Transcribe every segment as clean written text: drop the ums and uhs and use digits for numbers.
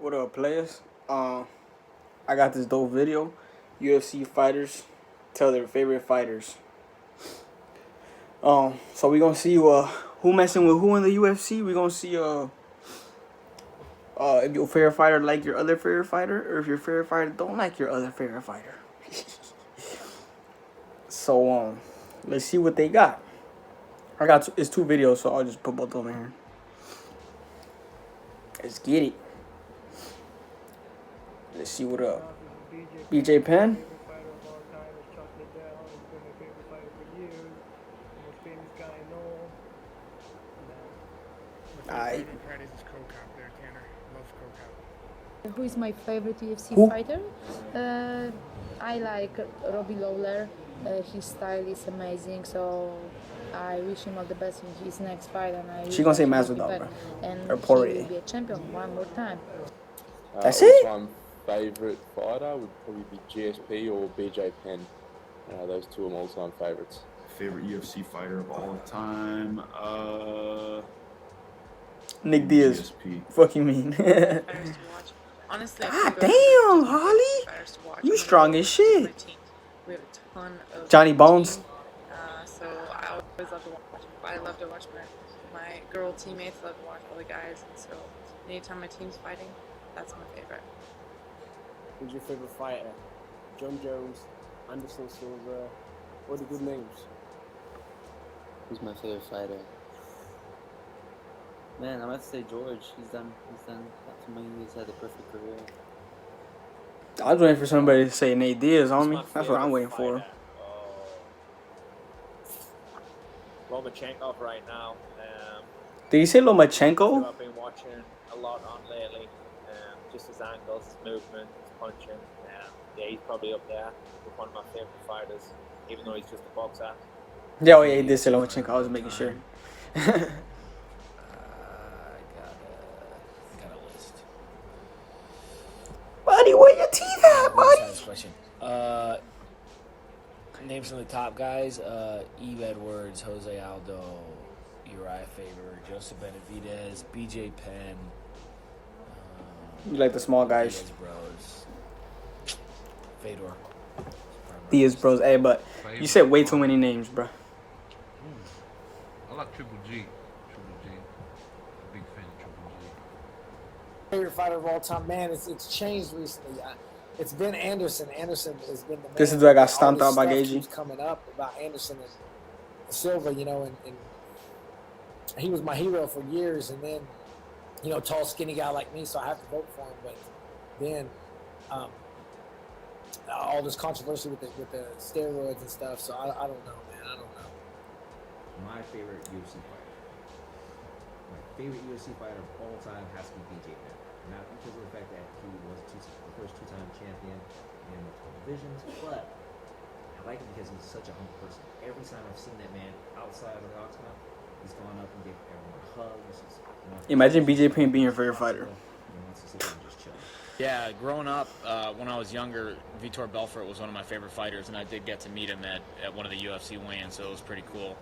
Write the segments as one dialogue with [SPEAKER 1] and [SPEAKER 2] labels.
[SPEAKER 1] What up, players? I got this dope video. UFC fighters tell their favorite fighters. So we gonna see who messing with who in the UFC. We gonna see if your favorite fighter like your other favorite fighter, or if your favorite fighter don't like your other favorite fighter. So let's see what they got. I got it's two videos, so I'll just put both of them in here. Let's get it. Let's see what up. BJ Penn.
[SPEAKER 2] Who is my favorite UFC fighter? I like Robbie Lawler. His style is amazing, so I wish him all the best in his next fight. And
[SPEAKER 1] She gonna say Masvidal, bro.
[SPEAKER 2] And
[SPEAKER 1] or
[SPEAKER 2] he
[SPEAKER 1] Poirier.
[SPEAKER 2] will be a champion one more time.
[SPEAKER 1] That's it?
[SPEAKER 3] All-time favourite fighter would probably be GSP or BJ Penn. Those two are my all-time favourites.
[SPEAKER 4] Favorite UFC fighter of all time?
[SPEAKER 1] Nick Diaz.
[SPEAKER 4] GSP.
[SPEAKER 1] Fuck you mean?
[SPEAKER 5] Honestly,
[SPEAKER 1] God damn, Holly. You strong as shit.
[SPEAKER 5] We have a ton of
[SPEAKER 1] Johnny Bones.
[SPEAKER 5] so I always love to watch. I love to watch my girl teammates. Love to watch all the guys. And so anytime my team's fighting, that's my favorite.
[SPEAKER 6] Who's your favorite fighter? John Jones, Anderson Silva. What are the good names?
[SPEAKER 7] Who's my favorite fighter? Man, I'm about to say George. He's done. To me, he's had the perfect career.
[SPEAKER 1] I was waiting for somebody to say Nate Diaz on me. That's what I'm waiting for.
[SPEAKER 8] Lomachenko right now.
[SPEAKER 1] Did you say Lomachenko?
[SPEAKER 8] I've been watching a lot on lately. Just his angles, his movement, his punching. Yeah, he's probably up there with one of my favorite fighters, even though he's just a boxer.
[SPEAKER 1] Yeah, oh yeah, he did say Lomachenko. I was making sure. Buddy, where your teeth at, buddy?
[SPEAKER 9] Question. Names from the top guys: Eve Edwards, Jose Aldo, Uriah Faber, Joseph Benavidez, BJ Penn.
[SPEAKER 1] You like the small guys?
[SPEAKER 9] Diaz Bros. Fedor.
[SPEAKER 1] Diaz Bros. Hey, but you said way too many names, bro.
[SPEAKER 10] I like Triple G. Big fan of Triple G.
[SPEAKER 6] Favorite fighter of all time, man. It's changed recently. It's been Anderson. Anderson has been the man.
[SPEAKER 1] This is where I got stomped out by Gagey.
[SPEAKER 6] Coming up about Anderson and Silva, you know, and he was my hero for years. And then, you know, tall, skinny guy like me, so I have to vote for him. But then, all this controversy with the steroids and stuff. So I don't know, man. I don't know.
[SPEAKER 11] My favorite UFC fighter. My favorite UFC fighter of all time has to be BJ Penn. Not because of the fact that he was the first two-time champion in multiple divisions, but I like him because he's such a humble person. Every time I've seen that man outside of the octagon, he's gone up and gave everyone hugs.
[SPEAKER 1] Imagine BJ Penn being your favorite fighter.
[SPEAKER 12] Yeah, growing up, when I was younger, Vitor Belfort was one of my favorite fighters, and I did get to meet him at one of the UFC weigh-ins, so it was pretty cool.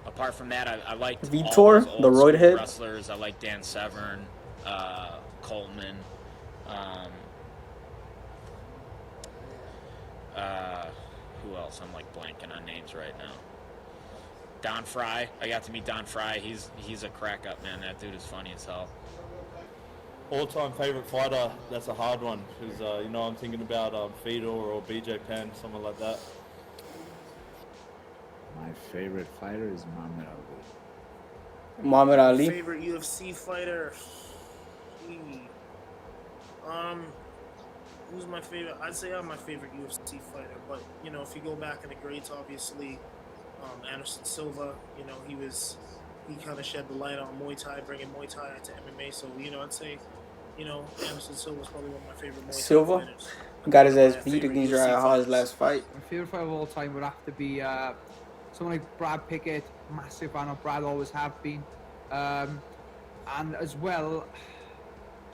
[SPEAKER 12] Apart from that, I liked
[SPEAKER 1] Vitor, the roid head
[SPEAKER 12] wrestlers. I like Dan Severn, Coleman. Who else? I'm like blanking on names right now. Don Fry. I got to meet Don Fry. He's a crack up, man. That dude is funny as hell.
[SPEAKER 13] All-time favorite fighter, that's a hard one because you know, I'm thinking about Fedor or BJ Penn, someone like that.
[SPEAKER 14] My favorite fighter is Muhammad Ali.
[SPEAKER 1] Muhammad Ali.
[SPEAKER 15] Favorite UFC fighter? Who's my favorite? I'd say I'm my favorite UFC fighter, but you know, if you go back in the greats, obviously, Anderson Silva. You know, he kind of shed the light on Muay Thai, bringing Muay Thai to MMA. So you know, I'd say, you know, Anderson Silva's probably one of my favorite Muay Thai fighters.
[SPEAKER 1] Got his ass beat against Uriah Hall's last fight.
[SPEAKER 16] My favorite fighter of all time would have to be someone like Brad Pickett. Massive fan of Brad, always have been. And as well,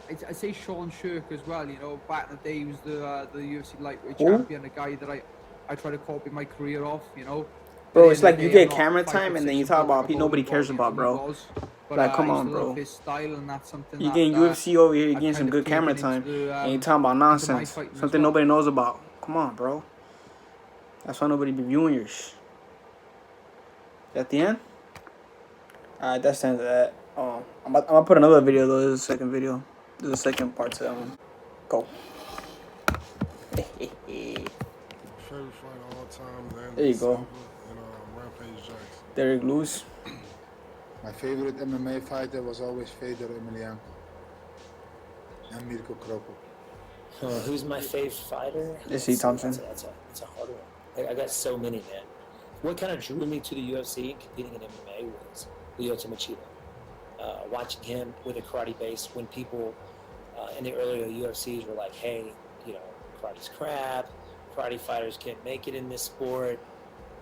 [SPEAKER 16] I'd say Sean Shirk as well. You know, back in the day, he was the UFC lightweight champion, a guy that I try to copy my career off. You know,
[SPEAKER 1] bro, it's like you get camera time and then you talk about people nobody cares about, bro.
[SPEAKER 16] But
[SPEAKER 1] Like, come
[SPEAKER 16] I used
[SPEAKER 1] on,
[SPEAKER 16] to love
[SPEAKER 1] bro.
[SPEAKER 16] his style, and that's something
[SPEAKER 1] You
[SPEAKER 16] that
[SPEAKER 1] getting UFC over here, you
[SPEAKER 16] I've
[SPEAKER 1] getting
[SPEAKER 16] kind
[SPEAKER 1] some
[SPEAKER 16] of
[SPEAKER 1] good camera
[SPEAKER 16] taken
[SPEAKER 1] time,
[SPEAKER 16] into
[SPEAKER 1] and you talking about
[SPEAKER 16] my
[SPEAKER 1] nonsense.
[SPEAKER 16] fighting as
[SPEAKER 1] Something
[SPEAKER 16] well.
[SPEAKER 1] nobody knows about. Come on, bro. That's why nobody be viewing your At the end? Alright, that's the end of that. I'm gonna put another video, though. This is the second video. This is the second part to that one. Go.
[SPEAKER 17] Favorite fight of all time is
[SPEAKER 1] There you
[SPEAKER 17] Anderson
[SPEAKER 1] go.
[SPEAKER 17] Silva and Rampage Jackson.
[SPEAKER 1] Derek Lewis.
[SPEAKER 18] My favorite MMA fighter was always Fedor Emelianenko and Mirko Kroko.
[SPEAKER 6] Who's my favorite fighter?
[SPEAKER 1] Let's see, Thompson.
[SPEAKER 6] That's a hard one. I got so many, man. What kind of drew me to the UFC competing in MMA was Lyoto Machida. Watching him with a karate base when people in the earlier UFCs were like, hey, you know, karate's crap, karate fighters can't make it in this sport.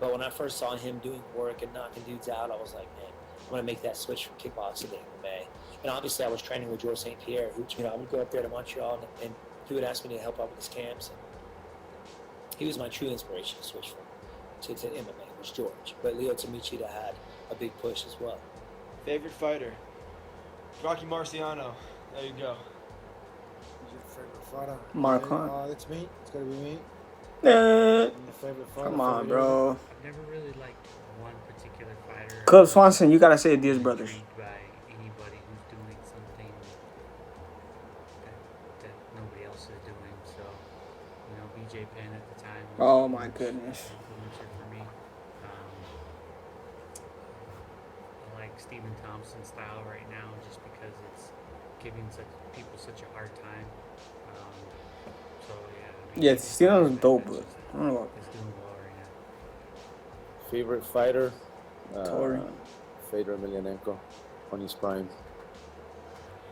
[SPEAKER 6] But when I first saw him doing work and knocking dudes out, I was like, man, I'm going to make that switch from kickboxing to MMA. And obviously I was training with George St. Pierre, who, you know, I would go up there to Montreal and he would ask me to help out with his camps. And he was my true inspiration to switch to MMA, was George. But Lyoto Machida had a big push as well.
[SPEAKER 19] Favorite fighter? Rocky Marciano. There you go.
[SPEAKER 18] Who's your favorite fighter?
[SPEAKER 1] Mark
[SPEAKER 18] Okay,
[SPEAKER 1] Hunt.
[SPEAKER 18] It's me. It's gonna be me.
[SPEAKER 1] Nah.
[SPEAKER 18] My favorite fighter.
[SPEAKER 1] Come on, bro.
[SPEAKER 20] I've never really liked one particular fighter.
[SPEAKER 1] Cub Swanson, you gotta say the Diaz brothers.
[SPEAKER 20] Intrigued by anybody who's doing something that nobody else is doing. So, you know, BJ Penn at the time.
[SPEAKER 1] Oh my goodness.
[SPEAKER 20] Influencer for me. I like Stephen Thompson's style right now, just because it's giving people such a hard time. So yeah. I mean,
[SPEAKER 1] Yeah, Steelers dope, but I don't know about
[SPEAKER 20] he's doing well right now.
[SPEAKER 3] Favorite fighter?
[SPEAKER 1] Tory.
[SPEAKER 3] Fedor Emelianenko on his prime.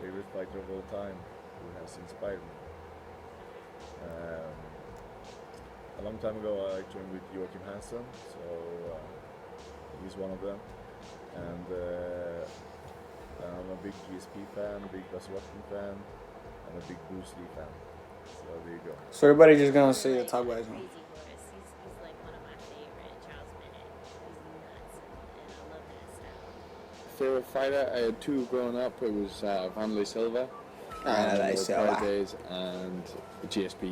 [SPEAKER 21] Favorite fighter of all time who has inspired me. A long time ago I trained with Joachim Hansen, so he's one of them. And I'm a big GSP fan, a big Buzz Watson fan, and a big Bruce Lee fan. So there you go.
[SPEAKER 1] So everybody just gonna say the top guys.
[SPEAKER 22] He's like one of my favorite. Charles Bennett. He's nuts, and I love that style.
[SPEAKER 3] Favorite fighter? I had two growing up. It was Vanderlei Silva.
[SPEAKER 1] Vanderlei Silva.
[SPEAKER 3] Days and GSP,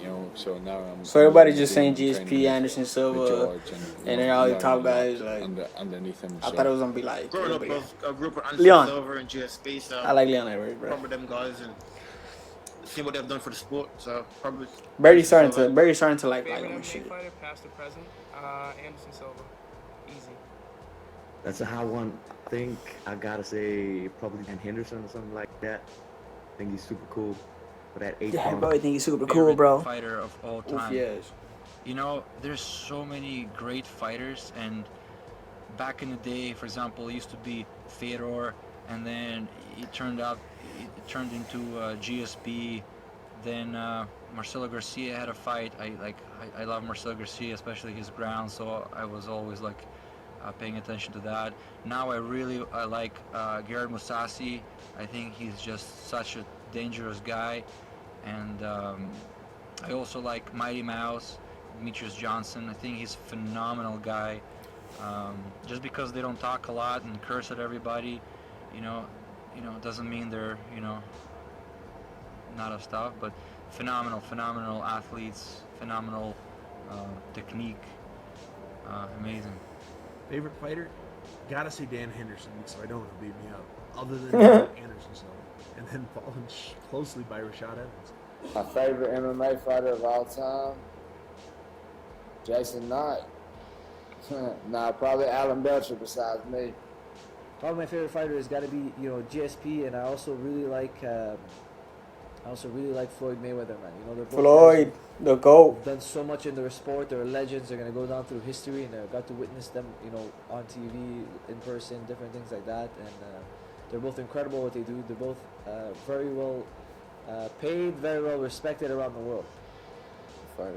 [SPEAKER 3] you know, so now I'm...
[SPEAKER 1] So everybody just saying
[SPEAKER 3] training
[SPEAKER 1] GSP, Anderson Silva,
[SPEAKER 3] George
[SPEAKER 1] and then all the top
[SPEAKER 3] learning
[SPEAKER 1] guys like
[SPEAKER 3] underneath him.
[SPEAKER 1] I thought it was gonna be like
[SPEAKER 23] Growing up,
[SPEAKER 1] everybody.
[SPEAKER 23] I grew up with Anderson
[SPEAKER 1] Leon.
[SPEAKER 23] Silva and GSP, so
[SPEAKER 1] I like Leon Edwards, bro.
[SPEAKER 23] Remember them guys and seeing what they've done for the sport. So probably
[SPEAKER 1] Barry's starting to like
[SPEAKER 24] Favorite
[SPEAKER 1] him and
[SPEAKER 24] MMA
[SPEAKER 1] shit.
[SPEAKER 24] fighter, past or present? Anderson Silva. Easy.
[SPEAKER 25] That's a hard one. I think I gotta say probably Dan Henderson or something like that. I think he's super cool. But at 8
[SPEAKER 1] Yeah,
[SPEAKER 25] pounds.
[SPEAKER 1] bro, I think he's super cool,
[SPEAKER 26] Favorite
[SPEAKER 1] bro.
[SPEAKER 26] Fighter of all
[SPEAKER 1] Oof,
[SPEAKER 26] time.
[SPEAKER 1] yes.
[SPEAKER 26] You know, there's so many great fighters, and back in the day, for example, it used to be Fedor, and then it turned into GSP. Then Marcelo Garcia had a fight. I love Marcelo Garcia, especially his ground. So I was always like paying attention to that. Now I like Garrett Mousasi. I think he's just such a dangerous guy, and I also like Mighty Mouse, Demetrius Johnson. I think he's a phenomenal guy. Just because they don't talk a lot and curse at everybody, you know, doesn't mean they're not a stuff. But phenomenal athletes, phenomenal technique, amazing.
[SPEAKER 27] Favorite fighter? Gotta say Dan Henderson, so I don't want to beat me up. Other than Anderson Silva. And then followed closely by Rashad Evans.
[SPEAKER 3] My favorite MMA fighter of all time? Jason Knight. Nah, probably Alan Belcher besides me.
[SPEAKER 11] Probably my favorite fighter has got to be, you know, GSP, and I also really like Floyd Mayweather, man. You know, they're both
[SPEAKER 1] Floyd, the GOAT.
[SPEAKER 11] They've done so much in their sport. They're legends. They're gonna go down through history, and I got to witness them, you know, on TV, in person, different things like that. And they're both incredible at what they do. They're both very well paid, very well respected around the world.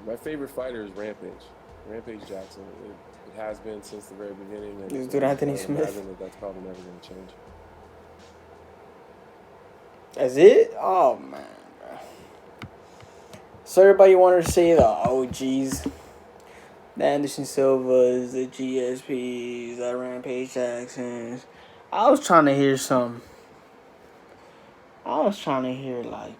[SPEAKER 3] My favorite fighter is Rampage Jackson. It has been since the very beginning. And
[SPEAKER 1] Dude, Anthony
[SPEAKER 3] I
[SPEAKER 1] Smith.
[SPEAKER 3] imagine that's probably never going to change.
[SPEAKER 1] That's it? Oh man, bro. So everybody wanted to say the OGs, the Anderson Silvas, the GSPs, the Rampage Jacksons. I was trying to hear some. I was trying to hear like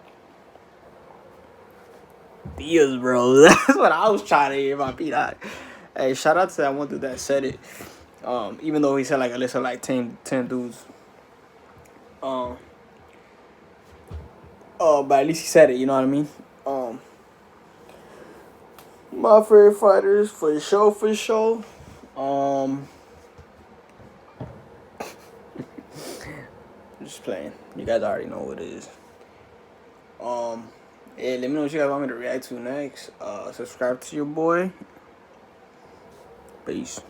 [SPEAKER 1] Diaz, bro. That's what I was trying to hear about P-Dot. Hey, shout out to that one dude that said it. Even though he said like a list of like 10 dudes. But at least he said it, you know what I mean? My favorite fighters for sure. Just playing. You guys already know what it is. Yeah, let me know what you guys want me to react to next. Subscribe to your boy. Peace.